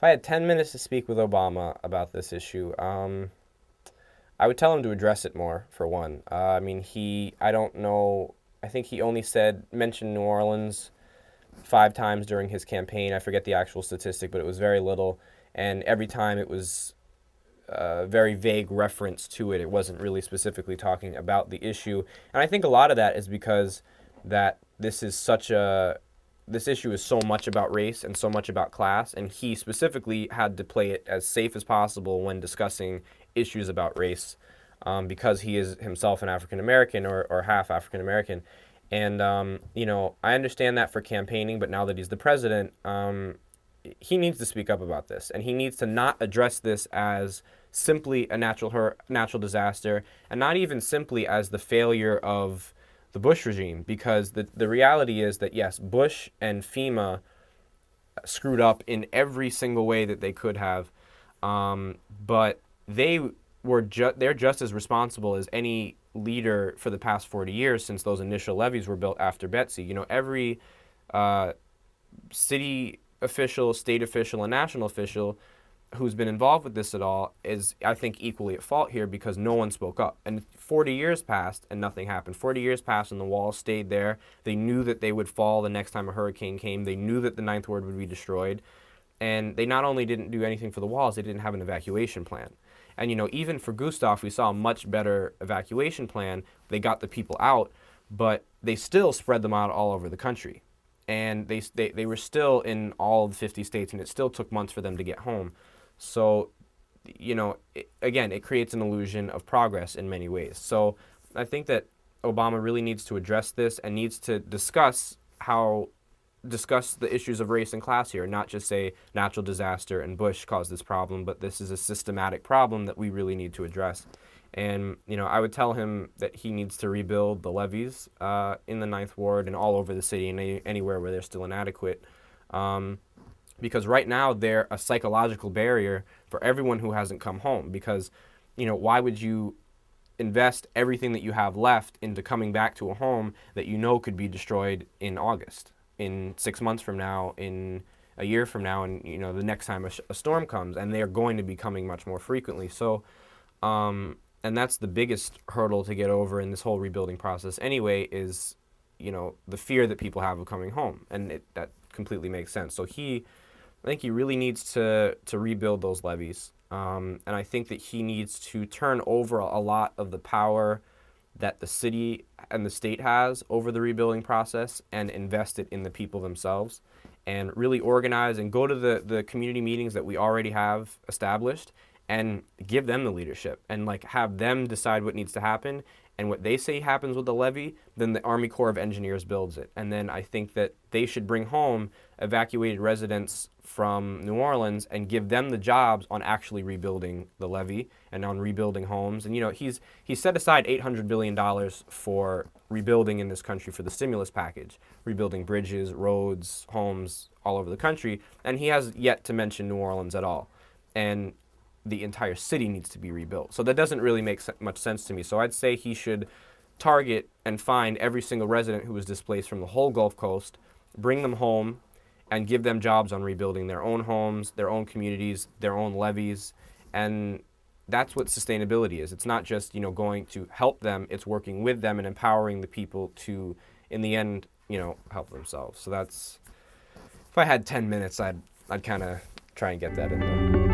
I had 10 minutes to speak with Obama about this issue, I would tell him to address it more, for one. I mean, I don't know, I think he only mentioned New Orleans 5 times during his campaign. I forget the actual statistic, but it was very little. And every time it was a very vague reference to it. It wasn't really specifically talking about the issue. And I think a lot of that is because that this issue is so much about race and so much about class, and he specifically had to play it as safe as possible when discussing issues about race, because he is himself an African American or half African American. And, I understand that for campaigning, but now that he's the president, he needs to speak up about this, and he needs to not address this as simply a natural disaster, and not even simply as the failure of the Bush regime, because the reality is that, yes, Bush and FEMA screwed up in every single way that they could have, but they're just as responsible as any leader for the past 40 years since those initial levees were built after Betsy. Every city official, state official, and national official who's been involved with this at all is, I think, equally at fault here because no one spoke up. And 40 years passed and nothing happened. 40 years passed and the walls stayed there. They knew that they would fall the next time a hurricane came. They knew that the Ninth Ward would be destroyed. And they not only didn't do anything for the walls, they didn't have an evacuation plan. And, even for Gustav, we saw a much better evacuation plan. They got the people out, but they still spread them out all over the country. And they were still in all of the 50 states, and it still took months for them to get home. So, it creates an illusion of progress in many ways. So I think that Obama really needs to address this and needs to discuss the issues of race and class here, not just say natural disaster and Bush caused this problem, but this is a systematic problem that we really need to address. And, I would tell him that he needs to rebuild the levees in the Ninth Ward and all over the city and anywhere where they're still inadequate. Because right now they're a psychological barrier for everyone who hasn't come home. Because, why would you invest everything that you have left into coming back to a home that could be destroyed in August, in 6 months from now, in a year from now, and, the next time a storm comes, and they are going to be coming much more frequently. So, and that's the biggest hurdle to get over in this whole rebuilding process anyway is, the fear that people have of coming home. And that completely makes sense. So I think he really needs to rebuild those levees. And I think that he needs to turn over a lot of the power that the city and the state has over the rebuilding process and invest it in the people themselves and really organize and go to the community meetings that we already have established and give them the leadership and have them decide what needs to happen. And what they say happens with the levee, then the Army Corp of Engineers builds it. And then I think that they should bring home evacuated residents from New Orleans and give them the jobs on actually rebuilding the levee and on rebuilding homes. And, he's set aside $800 billion for rebuilding in this country for the stimulus package, rebuilding bridges, roads, homes all over the country. And he has yet to mention New Orleans at all. And the entire city needs to be rebuilt. So that doesn't really make much sense to me. So I'd say he should target and find every single resident who was displaced from the whole Gulf Coast, bring them home, and give them jobs on rebuilding their own homes, their own communities, their own levees. And that's what sustainability is. It's not just, going to help them. It's working with them and empowering the people to, in the end, help themselves. So that's, if I had 10 minutes, I'd kind of try and get that in there.